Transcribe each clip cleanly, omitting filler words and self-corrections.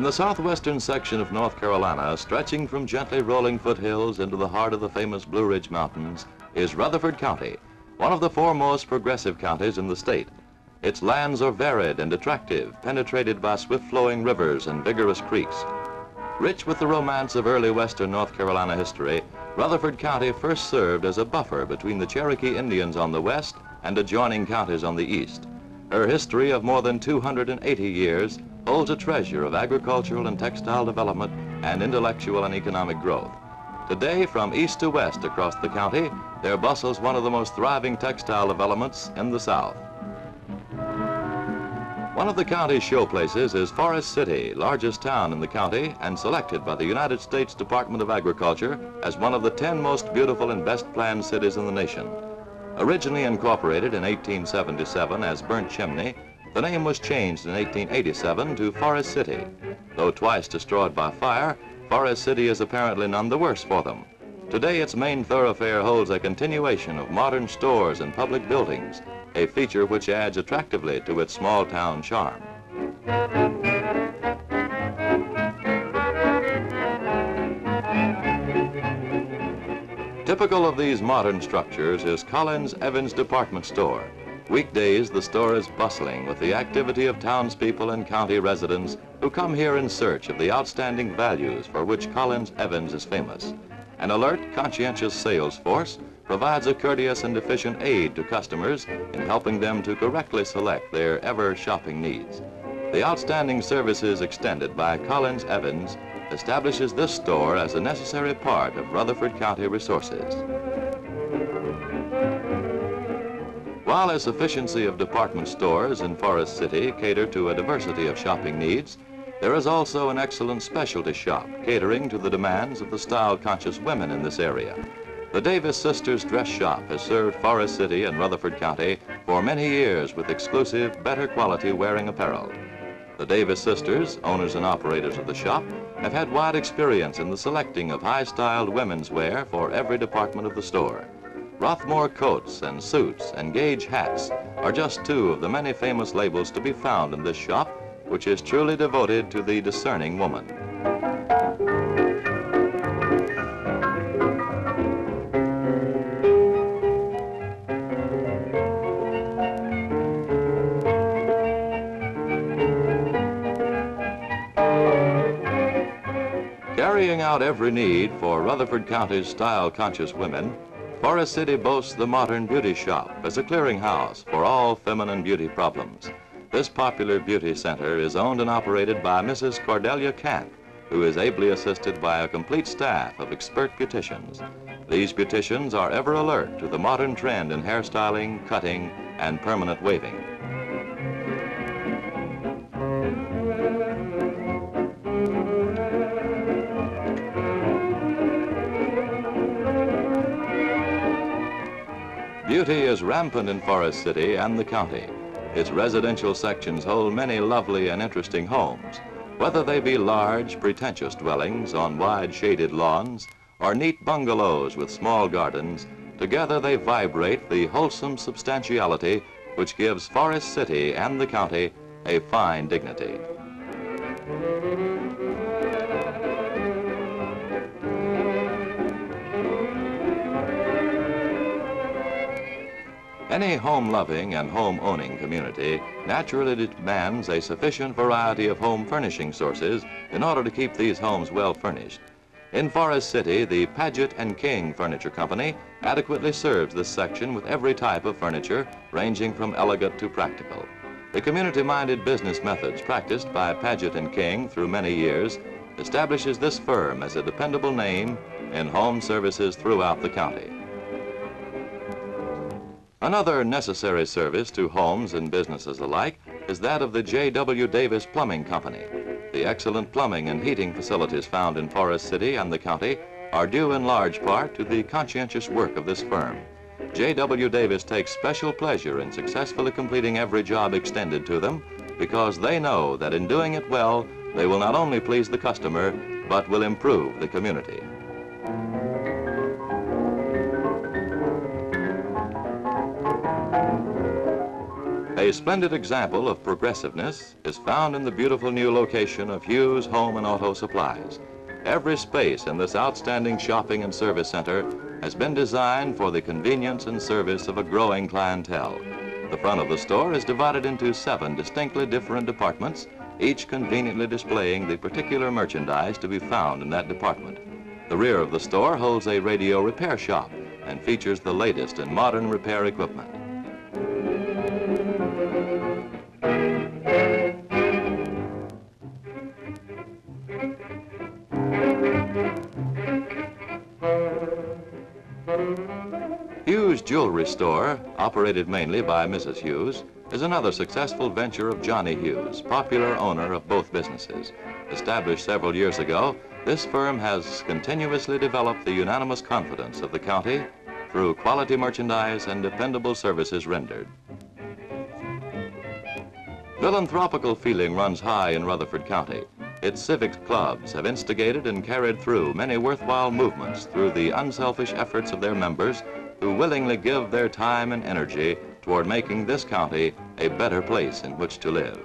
the southwestern section of North Carolina, stretching from gently rolling foothills into the heart of the famous Blue Ridge Mountains, is Rutherford County, one of the foremost progressive counties in the state. Its lands are varied and attractive, penetrated by swift-flowing rivers and vigorous creeks. Rich with the romance of early western North Carolina history, Rutherford County first served as a buffer between the Cherokee Indians on the west and adjoining counties on the east. Her history of more than 280 years holds a treasure of agricultural and textile development and intellectual and economic growth. Today, from east to west across the county, there bustles one of the most thriving textile developments in the South. One of the county's showplaces is Forest City, largest town in the county and selected by the United States Department of Agriculture as one of the 10 most beautiful and best planned cities in the nation. Originally incorporated in 1877 as Burnt Chimney, the name was changed in 1887 to Forest City. Though twice destroyed by fire, Forest City is apparently none the worse for them. Today, its main thoroughfare holds a continuation of modern stores and public buildings, a feature which adds attractively to its small town charm. Typical of these modern structures is Collins Evans Department Store. Weekdays, the store is bustling with the activity of townspeople and county residents who come here in search of the outstanding values for which Collins Evans is famous. An alert, conscientious sales force provides a courteous and efficient aid to customers in helping them to correctly select their ever-shopping needs. The outstanding services extended by Collins Evans establishes this store as a necessary part of Rutherford County resources. While a sufficiency of department stores in Forest City cater to a diversity of shopping needs, there is also an excellent specialty shop catering to the demands of the style-conscious women in this area. The Davis Sisters Dress Shop has served Forest City and Rutherford County for many years with exclusive, better quality wearing apparel. The Davis Sisters, owners and operators of the shop, have had wide experience in the selecting of high-styled women's wear for every department of the store. Rothmore coats and suits and Gage hats are just two of the many famous labels to be found in this shop, which is truly devoted to the discerning woman. Carrying out every need for Rutherford County's style-conscious women, Forest City boasts the modern beauty shop as a clearinghouse for all feminine beauty problems. This popular beauty center is owned and operated by Mrs. Cordelia Camp, who is ably assisted by a complete staff of expert beauticians. These beauticians are ever alert to the modern trend in hairstyling, cutting, and permanent waving. Beauty is rampant in Forest City and the county. Its residential sections hold many lovely and interesting homes. Whether they be large, pretentious dwellings on wide shaded lawns or neat bungalows with small gardens, together they vibrate the wholesome substantiality which gives Forest City and the county a fine dignity. Any home-loving and home-owning community naturally demands a sufficient variety of home furnishing sources in order to keep these homes well furnished. In Forest City, the Paget and King Furniture Company adequately serves this section with every type of furniture, ranging from elegant to practical. The community-minded business methods practiced by Paget and King through many years establishes this firm as a dependable name in home services throughout the county. Another necessary service to homes and businesses alike is that of the J.W. Davis Plumbing Company. The excellent plumbing and heating facilities found in Forest City and the county are due in large part to the conscientious work of this firm. J.W. Davis takes special pleasure in successfully completing every job extended to them because they know that in doing it well, they will not only please the customer, but will improve the community. A splendid example of progressiveness is found in the beautiful new location of Hughes Home and Auto Supplies. Every space in this outstanding shopping and service center has been designed for the convenience and service of a growing clientele. The front of the store is divided into 7 distinctly different departments, each conveniently displaying the particular merchandise to be found in that department. The rear of the store holds a radio repair shop and features the latest in modern repair equipment. Hughes Jewelry Store, operated mainly by Mrs. Hughes, is another successful venture of Johnny Hughes, popular owner of both businesses. Established several years ago, this firm has continuously developed the unanimous confidence of the county through quality merchandise and dependable services rendered. Philanthropical feeling runs high in Rutherford County. Its civic clubs have instigated and carried through many worthwhile movements through the unselfish efforts of their members who willingly give their time and energy toward making this county a better place in which to live.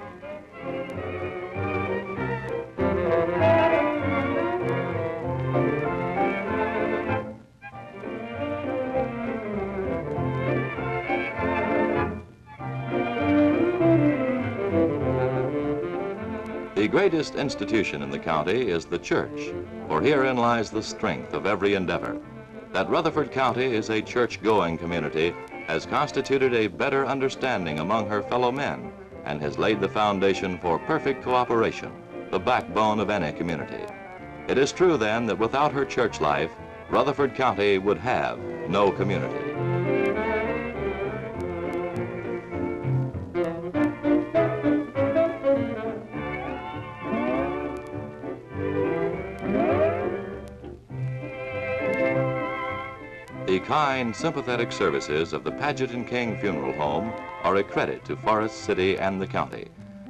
The greatest institution in the county is the church, for herein lies the strength of every endeavor. That Rutherford County is a church-going community has constituted a better understanding among her fellow men and has laid the foundation for perfect cooperation, the backbone of any community. It is true then that without her church life, Rutherford County would have no community. The kind, sympathetic services of the Paget and King Funeral Home are a credit to Forest City and the county.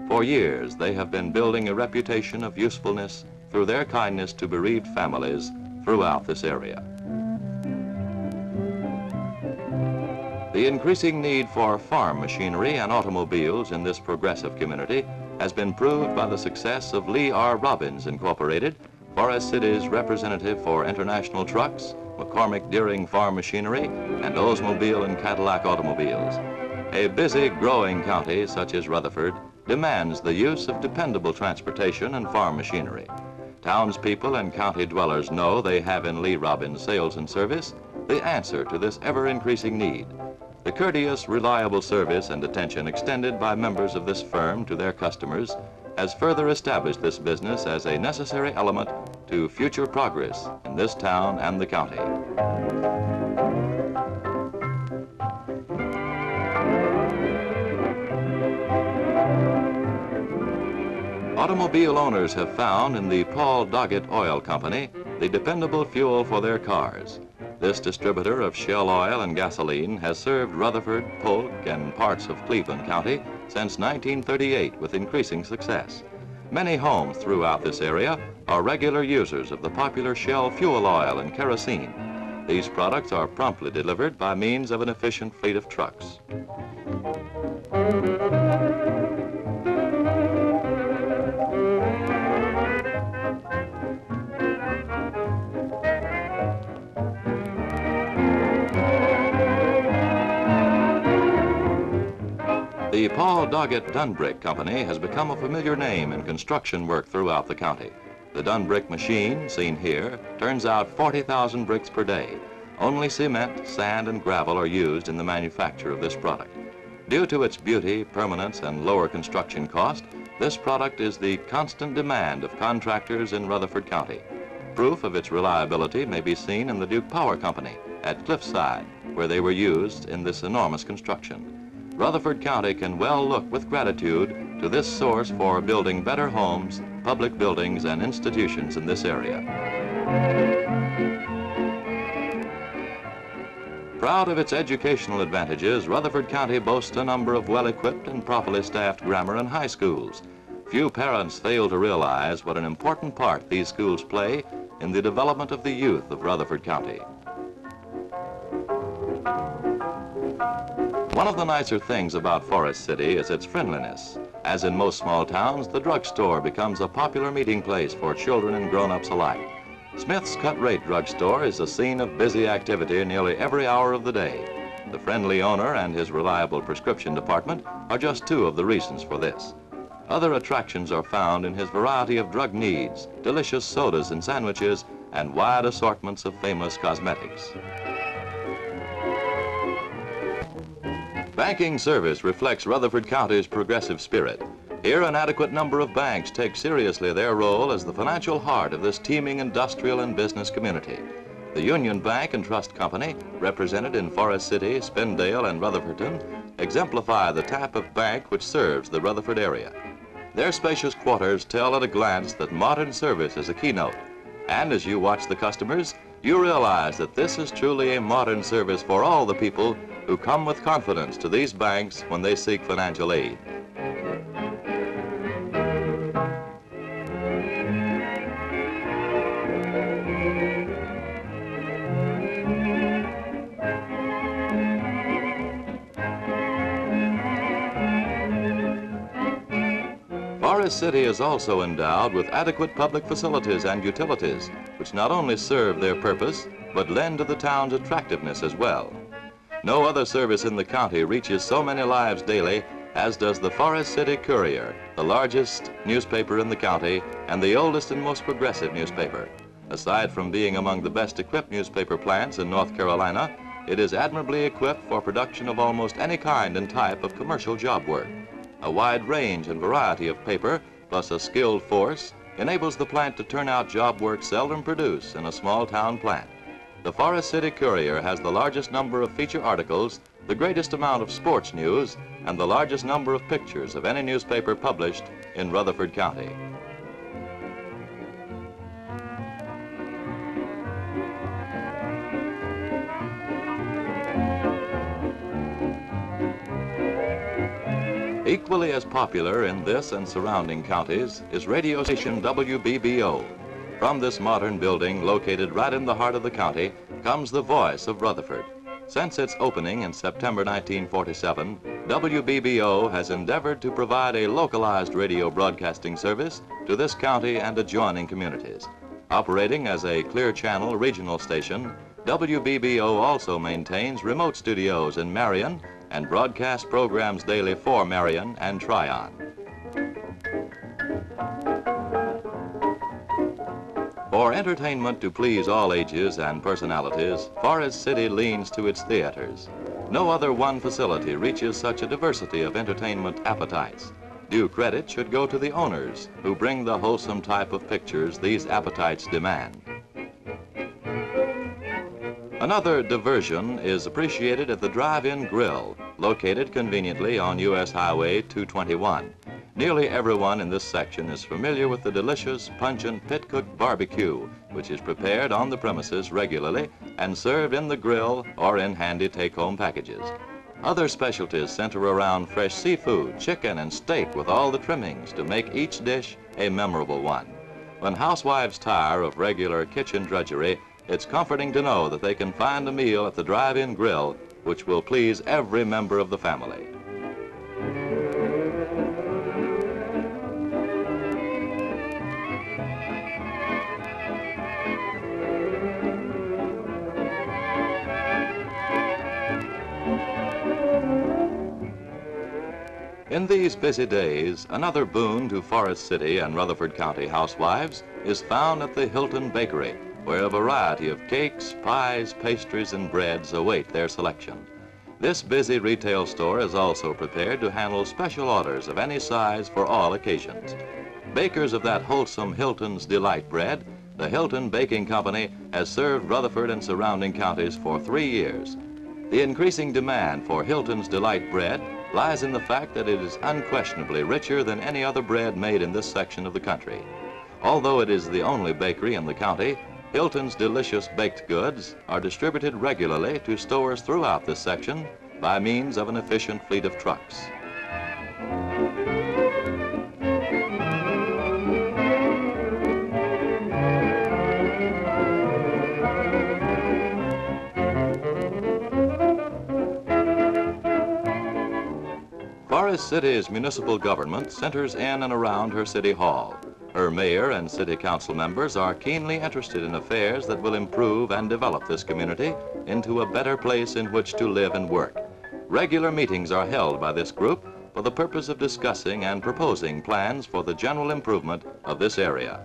For years, they have been building a reputation of usefulness through their kindness to bereaved families throughout this area. The increasing need for farm machinery and automobiles in this progressive community has been proved by the success of Lee R. Robbins Incorporated, Forest City's representative for international trucks, McCormick Deering Farm Machinery, and Oldsmobile and Cadillac automobiles. A busy, growing county such as Rutherford demands the use of dependable transportation and farm machinery. Townspeople and county dwellers know they have in Lee Robbins Sales and Service the answer to this ever-increasing need. The courteous, reliable service and attention extended by members of this firm to their customers has further established this business as a necessary element to future progress in this town and the county. Automobile owners have found in the Paul Doggett Oil Company the dependable fuel for their cars. This distributor of Shell oil and gasoline has served Rutherford, Polk, and parts of Cleveland County since 1938 with increasing success. Many homes throughout this area are regular users of the popular Shell fuel oil and kerosene. These products are promptly delivered by means of an efficient fleet of trucks. The Paul Doggett Dunbrick Company has become a familiar name in construction work throughout the county. The Dunbrick machine, seen here, turns out 40,000 bricks per day. Only cement, sand, and gravel are used in the manufacture of this product. Due to its beauty, permanence, and lower construction cost, this product is the constant demand of contractors in Rutherford County. Proof of its reliability may be seen in the Duke Power Company at Cliffside, where they were used in this enormous construction. Rutherford County can well look with gratitude to this source for building better homes, public buildings, and institutions in this area. Proud of its educational advantages, Rutherford County boasts a number of well-equipped and properly staffed grammar and high schools. Few parents fail to realize what an important part these schools play in the development of the youth of Rutherford County. One of the nicer things about Forest City is its friendliness. As in most small towns, the drugstore becomes a popular meeting place for children and grown-ups alike. Smith's Cut-Rate Drugstore is a scene of busy activity nearly every hour of the day. The friendly owner and his reliable prescription department are just two of the reasons for this. Other attractions are found in his variety of drug needs, delicious sodas and sandwiches, and wide assortments of famous cosmetics. Banking service reflects Rutherford County's progressive spirit. Here, an adequate number of banks take seriously their role as the financial heart of this teeming industrial and business community. The Union Bank and Trust Company, represented in Forest City, Spindale, and Rutherfordton, exemplify the type of bank which serves the Rutherford area. Their spacious quarters tell at a glance that modern service is a keynote. And as you watch the customers, you realize that this is truly a modern service for all the people who come with confidence to these banks when they seek financial aid. Forest City is also endowed with adequate public facilities and utilities, which not only serve their purpose, but lend to the town's attractiveness as well. No other service in the county reaches so many lives daily as does the Forest City Courier, the largest newspaper in the county and the oldest and most progressive newspaper. Aside from being among the best equipped newspaper plants in North Carolina, it is admirably equipped for production of almost any kind and type of commercial job work. A wide range and variety of paper, plus a skilled force, enables the plant to turn out job work seldom produced in a small town plant. The Forest City Courier has the largest number of feature articles, the greatest amount of sports news, and the largest number of pictures of any newspaper published in Rutherford County. Equally as popular in this and surrounding counties is radio station WBBO. From this modern building, located right in the heart of the county, comes the voice of Rutherford. Since its opening in September 1947, WBBO has endeavored to provide a localized radio broadcasting service to this county and adjoining communities. Operating as a clear channel regional station, WBBO also maintains remote studios in Marion and broadcast programs daily for Marion and Tryon. For entertainment to please all ages and personalities, Forest City leans to its theaters. No other one facility reaches such a diversity of entertainment appetites. Due credit should go to the owners, who bring the wholesome type of pictures these appetites demand. Another diversion is appreciated at the Drive-In Grill, located conveniently on U.S. Highway 221. Nearly everyone in this section is familiar with the delicious, pungent pit-cooked barbecue, which is prepared on the premises regularly and served in the grill or in handy take-home packages. Other specialties center around fresh seafood, chicken, and steak with all the trimmings to make each dish a memorable one. When housewives tire of regular kitchen drudgery, it's comforting to know that they can find a meal at the Drive-In Grill which will please every member of the family. In these busy days, another boon to Forest City and Rutherford County housewives is found at the Hilton Bakery, where a variety of cakes, pies, pastries, and breads await their selection. This busy retail store is also prepared to handle special orders of any size for all occasions. Bakers of that wholesome Hilton's Delight bread, the Hilton Baking Company has served Rutherford and surrounding counties for 3 years. The increasing demand for Hilton's Delight bread lies in the fact that it is unquestionably richer than any other bread made in this section of the country. Although it is the only bakery in the county, Hilton's delicious baked goods are distributed regularly to stores throughout this section by means of an efficient fleet of trucks. Forest City's municipal government centers in and around her city hall. Her mayor and city council members are keenly interested in affairs that will improve and develop this community into a better place in which to live and work. Regular meetings are held by this group for the purpose of discussing and proposing plans for the general improvement of this area.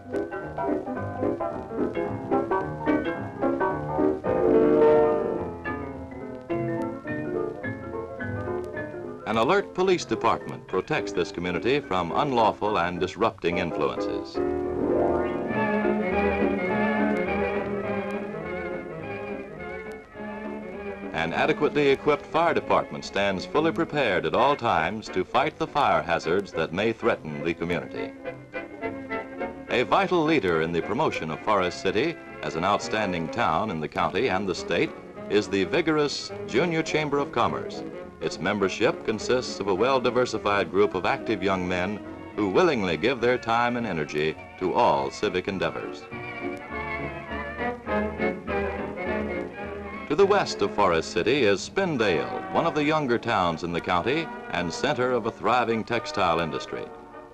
An alert police department protects this community from unlawful and disrupting influences. An adequately equipped fire department stands fully prepared at all times to fight the fire hazards that may threaten the community. A vital leader in the promotion of Forest City as an outstanding town in the county and the state is the vigorous Junior Chamber of Commerce. Its membership consists of a well-diversified group of active young men who willingly give their time and energy to all civic endeavors. To the west of Forest City is Spindale, one of the younger towns in the county and center of a thriving textile industry.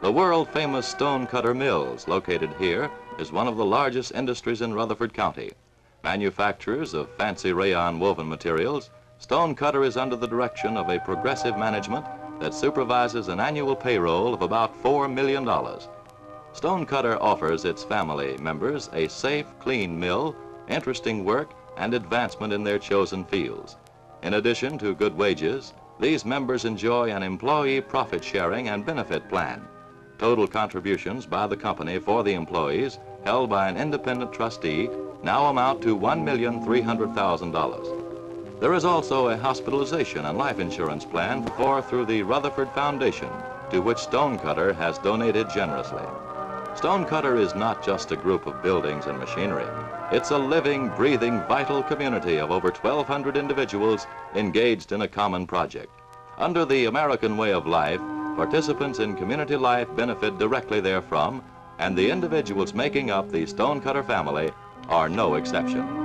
The world-famous Stonecutter Mills, located here, is one of the largest industries in Rutherford County. Manufacturers of fancy rayon woven materials, Stonecutter is under the direction of a progressive management that supervises an annual payroll of about $4 million. Stonecutter offers its family members a safe, clean mill, interesting work, and advancement in their chosen fields. In addition to good wages, these members enjoy an employee profit sharing and benefit plan. Total contributions by the company for the employees, held by an independent trustee, now amount to $1,300,000. There is also a hospitalization and life insurance plan through the Rutherford Foundation, to which Stonecutter has donated generously. Stonecutter is not just a group of buildings and machinery. It's a living, breathing, vital community of over 1,200 individuals engaged in a common project. Under the American way of life, participants in community life benefit directly therefrom, and the individuals making up the Stonecutter family are no exception.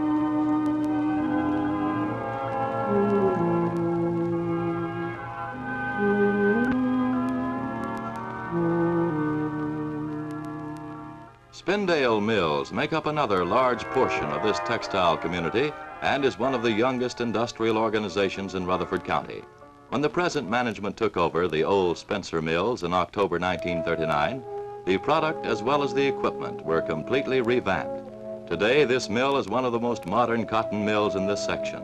Spindle Mills make up another large portion of this textile community and is one of the youngest industrial organizations in Rutherford County. When the present management took over the old Spencer Mills in October 1939, the product as well as the equipment were completely revamped. Today, this mill is one of the most modern cotton mills in this section.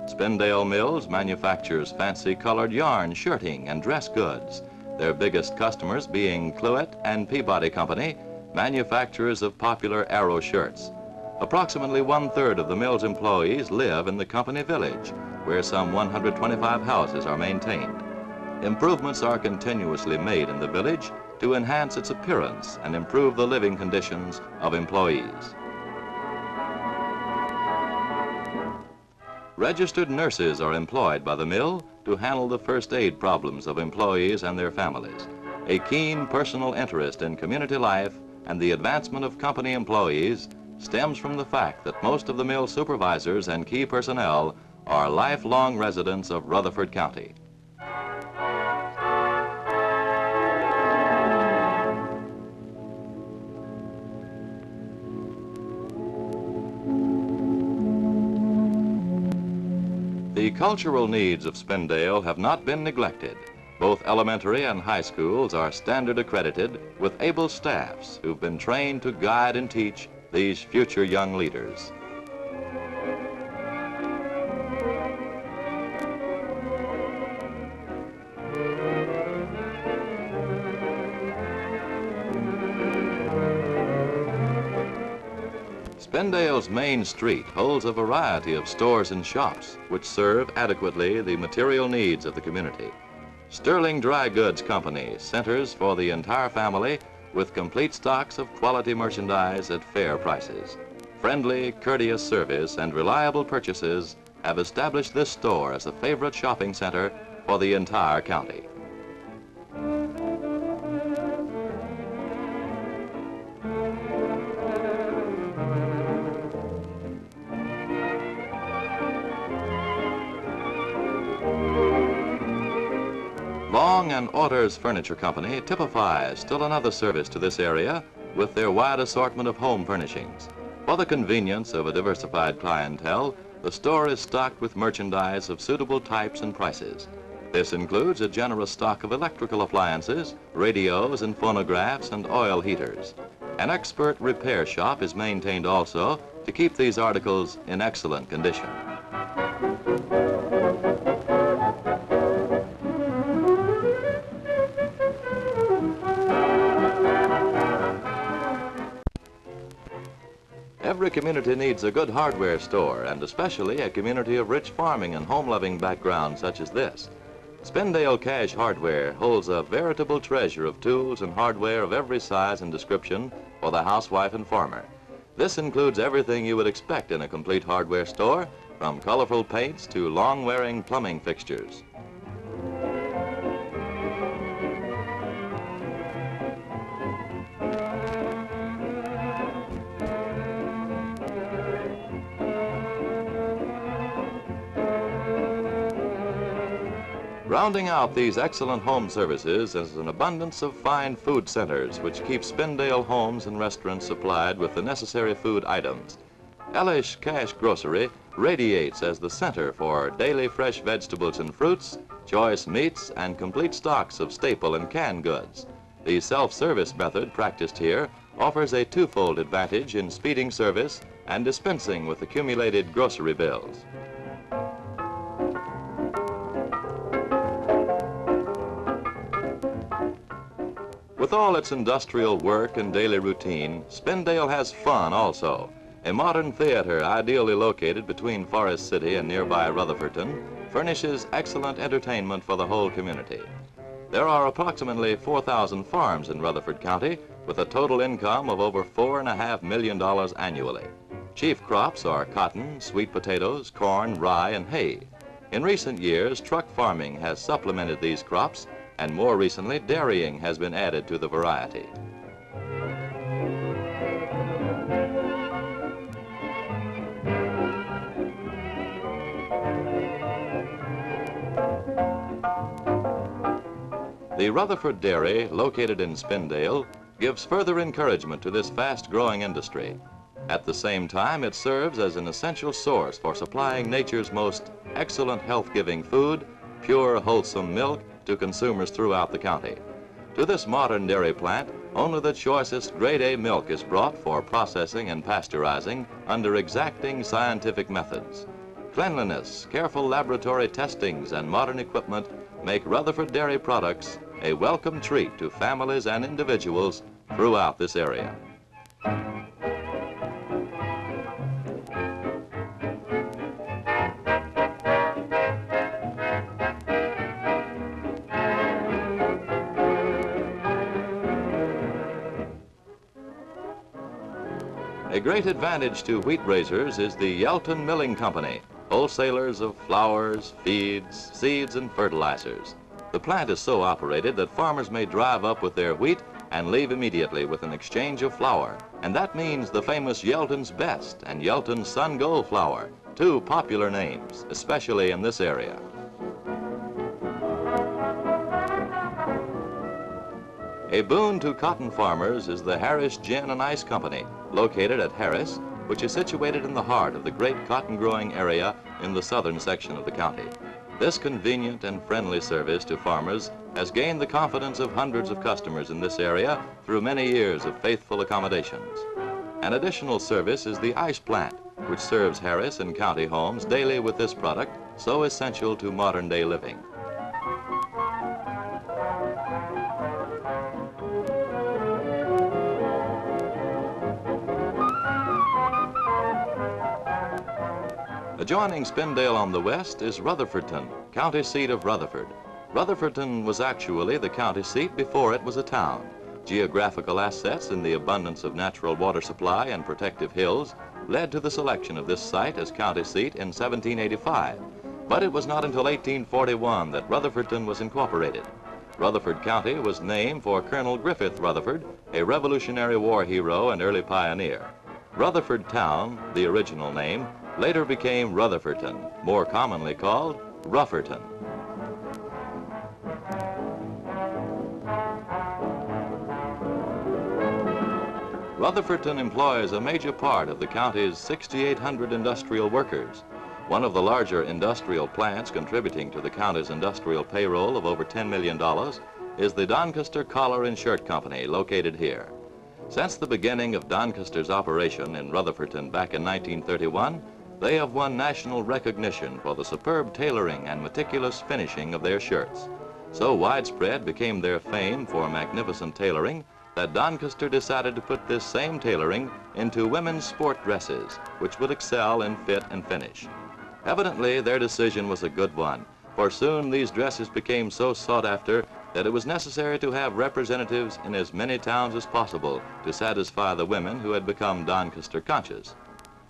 Spindle Mills manufactures fancy colored yarn, shirting, and dress goods, their biggest customers being Cluett and Peabody Company, manufacturers of popular Arrow shirts. Approximately 1/3 of the mill's employees live in the company village, where some 125 houses are maintained. Improvements are continuously made in the village to enhance its appearance and improve the living conditions of employees. Registered nurses are employed by the mill to handle the first aid problems of employees and their families. A keen personal interest in community life and the advancement of company employees stems from the fact that most of the mill supervisors and key personnel are lifelong residents of Rutherford County. The cultural needs of Spindale have not been neglected. Both elementary and high schools are standard accredited with able staffs who've been trained to guide and teach these future young leaders. Spindale's main street holds a variety of stores and shops which serve adequately the material needs of the community. Sterling Dry Goods Company centers for the entire family with complete stocks of quality merchandise at fair prices. Friendly, courteous service and reliable purchases have established this store as a favorite shopping center for the entire county. Long and Orders Furniture Company typifies still another service to this area with their wide assortment of home furnishings. For the convenience of a diversified clientele, the store is stocked with merchandise of suitable types and prices. This includes a generous stock of electrical appliances, radios and phonographs, and oil heaters. An expert repair shop is maintained also to keep these articles in excellent condition. Every community needs a good hardware store, and especially a community of rich farming and home-loving background such as this. Spindale Cash Hardware holds a veritable treasure of tools and hardware of every size and description for the housewife and farmer. This includes everything you would expect in a complete hardware store, from colorful paints to long-wearing plumbing fixtures. Rounding out these excellent home services is an abundance of fine food centers which keep Spindale homes and restaurants supplied with the necessary food items. Elish Cash Grocery radiates as the center for daily fresh vegetables and fruits, choice meats, and complete stocks of staple and canned goods. The self-service method practiced here offers a twofold advantage in speeding service and dispensing with accumulated grocery bills. With all its industrial work and daily routine, Spindale has fun also. A modern theater ideally located between Forest City and nearby Rutherfordton furnishes excellent entertainment for the whole community. There are approximately 4,000 farms in Rutherford County with a total income of over $4.5 million annually. Chief crops are cotton, sweet potatoes, corn, rye, and hay. In recent years, truck farming has supplemented these crops, and more recently, dairying has been added to the variety. The Rutherford Dairy, located in Spindale, gives further encouragement to this fast-growing industry. At the same time, it serves as an essential source for supplying nature's most excellent health-giving food, pure, wholesome milk, to consumers throughout the county. To this modern dairy plant, only the choicest grade A milk is brought for processing and pasteurizing under exacting scientific methods. Cleanliness, careful laboratory testings, and modern equipment make Rutherford Dairy products a welcome treat to families and individuals throughout this area. A great advantage to wheat raisers is the Yelton Milling Company, wholesalers of flours, feeds, seeds, and fertilizers. The plant is so operated that farmers may drive up with their wheat and leave immediately with an exchange of flour. And that means the famous Yelton's Best and Yelton's Sun Gold flour, two popular names, especially in this area. A boon to cotton farmers is the Harris Gin and Ice Company, located at Harris, which is situated in the heart of the great cotton-growing area in the southern section of the county. This convenient and friendly service to farmers has gained the confidence of hundreds of customers in this area through many years of faithful accommodations. An additional service is the ice plant, which serves Harris and county homes daily with this product, so essential to modern-day living. Adjoining Spindale on the west is Rutherfordton, county seat of Rutherford. Rutherfordton was actually the county seat before it was a town. Geographical assets in the abundance of natural water supply and protective hills led to the selection of this site as county seat in 1785. But it was not until 1841 that Rutherfordton was incorporated. Rutherford County was named for Colonel Griffith Rutherford, a Revolutionary War hero and early pioneer. Rutherford Town, the original name, later became Rutherfordton, more commonly called Rufferton. Rutherfordton employs a major part of the county's 6,800 industrial workers. One of the larger industrial plants contributing to the county's industrial payroll of over $10 million is the Doncaster Collar and Shirt Company, located here. Since the beginning of Doncaster's operation in Rutherfordton back in 1931, they have won national recognition for the superb tailoring and meticulous finishing of their shirts. So widespread became their fame for magnificent tailoring that Doncaster decided to put this same tailoring into women's sport dresses, which would excel in fit and finish. Evidently, their decision was a good one, for soon these dresses became so sought after that it was necessary to have representatives in as many towns as possible to satisfy the women who had become Doncaster conscious.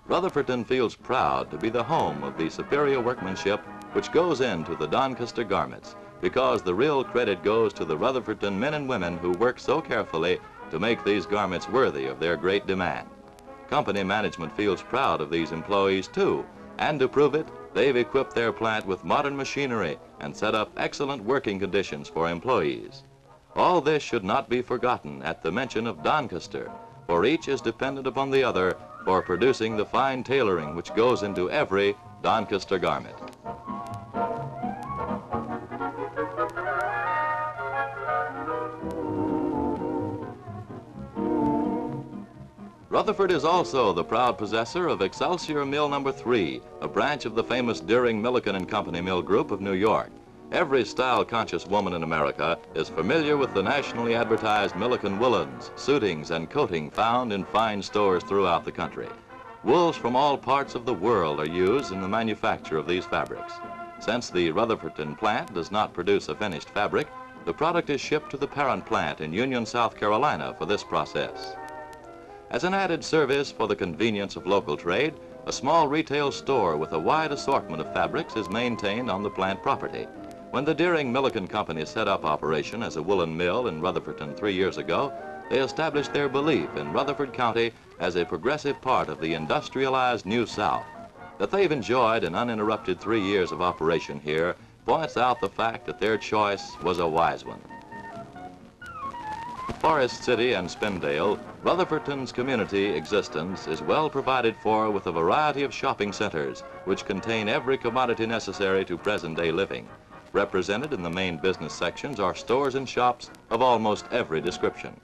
Rutherfordton feels proud to be the home of the superior workmanship which goes into the Doncaster garments, because the real credit goes to the Rutherfordton men and women who work so carefully to make these garments worthy of their great demand. Company management feels proud of these employees too, and to prove it, they've equipped their plant with modern machinery and set up excellent working conditions for employees. All this should not be forgotten at the mention of Doncaster, for each is dependent upon the other for producing the fine tailoring which goes into every Doncaster garment. Rutherford is also the proud possessor of Excelsior Mill No. 3, a branch of the famous Deering, Milliken & Company Mill Group of New York. Every style-conscious woman in America is familiar with the nationally advertised Milliken woolens, suitings, and coating found in fine stores throughout the country. Wools from all parts of the world are used in the manufacture of these fabrics. Since the Rutherfordton plant does not produce a finished fabric, the product is shipped to the parent plant in Union, South Carolina for this process. As an added service for the convenience of local trade, a small retail store with a wide assortment of fabrics is maintained on the plant property. When the Deering Milliken Company set up operation as a woolen mill in Rutherfordton 3 years ago, they established their belief in Rutherford County as a progressive part of the industrialized New South. That they've enjoyed an uninterrupted 3 years of operation here points out the fact that their choice was a wise one. Forest City and Spindale, Rutherfordton's community existence is well provided for with a variety of shopping centers which contain every commodity necessary to present-day living. Represented in the main business sections are stores and shops of almost every description.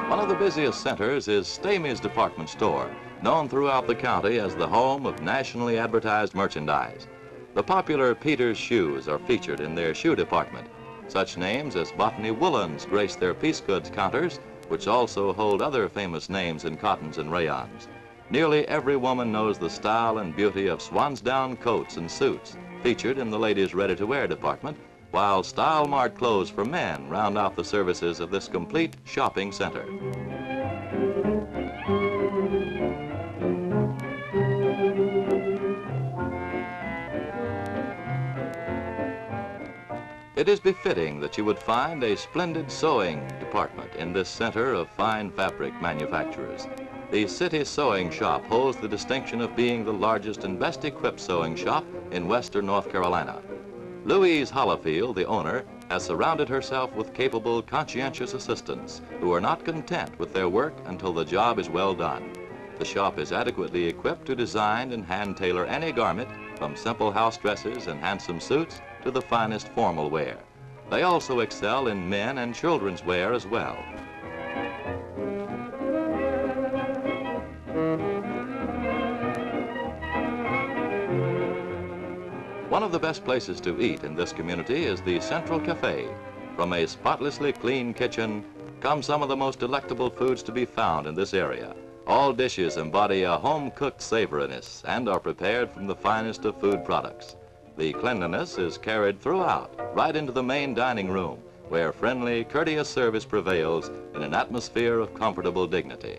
One of the busiest centers is Stamey's department store, known throughout the county as the home of nationally advertised merchandise. The popular Peter's shoes are featured in their shoe department. Such names as Botany Woolens grace their piece goods counters, which also hold other famous names in cottons and rayons. Nearly every woman knows the style and beauty of swansdown coats and suits featured in the ladies' ready-to-wear department, while style-marked clothes for men round out the services of this complete shopping center. It is befitting that you would find a splendid sewing department in this center of fine fabric manufacturers. The City Sewing Shop holds the distinction of being the largest and best equipped sewing shop in western North Carolina. Louise Hollifield, the owner, has surrounded herself with capable, conscientious assistants who are not content with their work until the job is well done. The shop is adequately equipped to design and hand tailor any garment, from simple house dresses and handsome suits to the finest formal wear. They also excel in men and children's wear as well. One of the best places to eat in this community is the Central Cafe. From a spotlessly clean kitchen come some of the most delectable foods to be found in this area. All dishes embody a home-cooked savoriness and are prepared from the finest of food products. The cleanliness is carried throughout, right into the main dining room, where friendly, courteous service prevails in an atmosphere of comfortable dignity.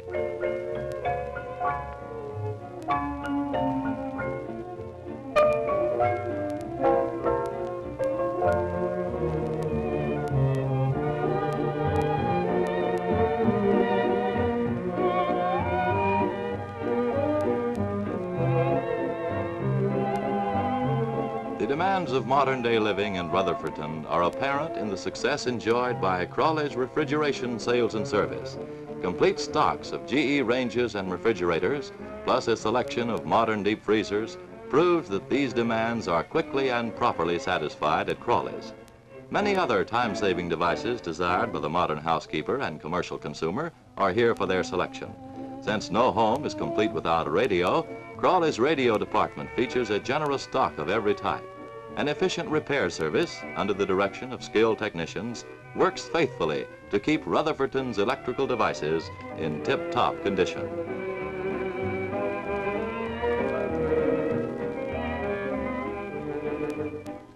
The demands of modern-day living in Rutherfordton are apparent in the success enjoyed by Crawley's refrigeration sales and service. Complete stocks of GE ranges and refrigerators, plus a selection of modern deep freezers, proves that these demands are quickly and properly satisfied at Crawley's. Many other time-saving devices desired by the modern housekeeper and commercial consumer are here for their selection. Since no home is complete without a radio, Crawley's radio department features a generous stock of every type. An efficient repair service, under the direction of skilled technicians, works faithfully to keep Rutherfordton's electrical devices in tip-top condition.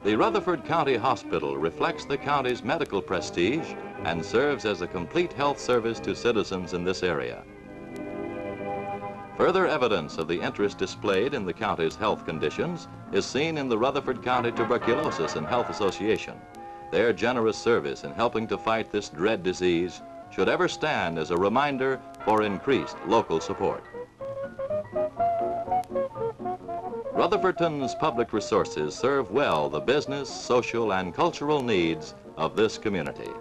The Rutherford County Hospital reflects the county's medical prestige and serves as a complete health service to citizens in this area. Further evidence of the interest displayed in the county's health conditions is seen in the Rutherford County Tuberculosis and Health Association. Their generous service in helping to fight this dread disease should ever stand as a reminder for increased local support. Rutherfordton's public resources serve well the business, social, and cultural needs of this community.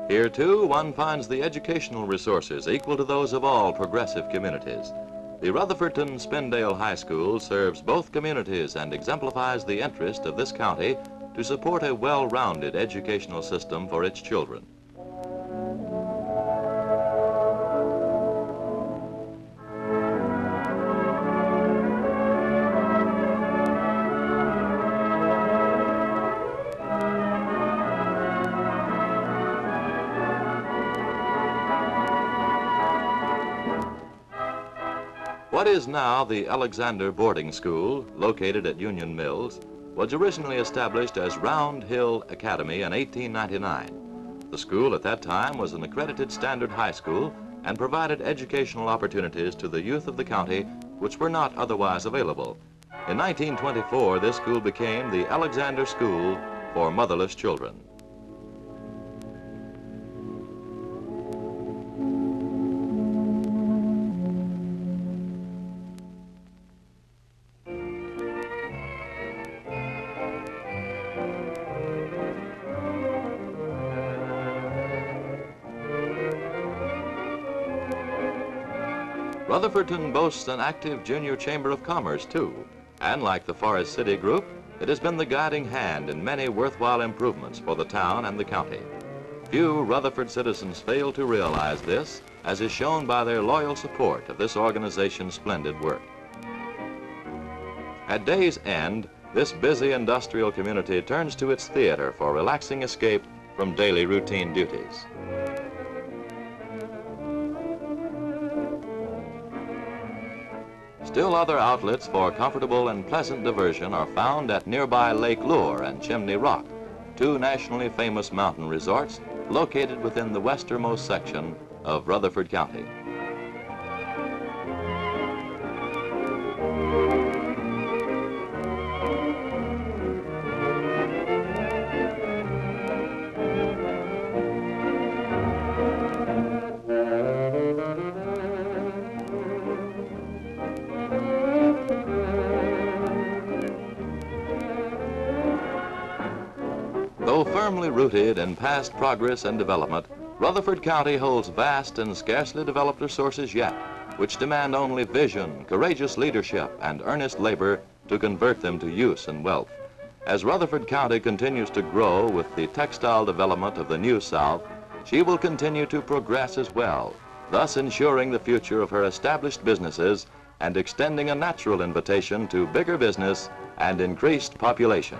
Here, too, one finds the educational resources equal to those of all progressive communities. The Rutherfordton Spindale High School serves both communities and exemplifies the interest of this county to support a well-rounded educational system for its children. What is now the Alexander Boarding School, located at Union Mills, was originally established as Round Hill Academy in 1899. The school at that time was an accredited standard high school and provided educational opportunities to the youth of the county which were not otherwise available. In 1924, this school became the Alexander School for Motherless Children. Rutherfordton boasts an active junior chamber of commerce, too, and like the Forest City Group, it has been the guiding hand in many worthwhile improvements for the town and the county. Few Rutherford citizens fail to realize this, as is shown by their loyal support of this organization's splendid work. At day's end, this busy industrial community turns to its theater for relaxing escape from daily routine duties. Still other outlets for comfortable and pleasant diversion are found at nearby Lake Lure and Chimney Rock, two nationally famous mountain resorts located within the westernmost section of Rutherford County. Though firmly rooted in past progress and development, Rutherford County holds vast and scarcely developed resources yet, which demand only vision, courageous leadership, and earnest labor to convert them to use and wealth. As Rutherford County continues to grow with the textile development of the New South, she will continue to progress as well, thus ensuring the future of her established businesses and extending a natural invitation to bigger business and increased population.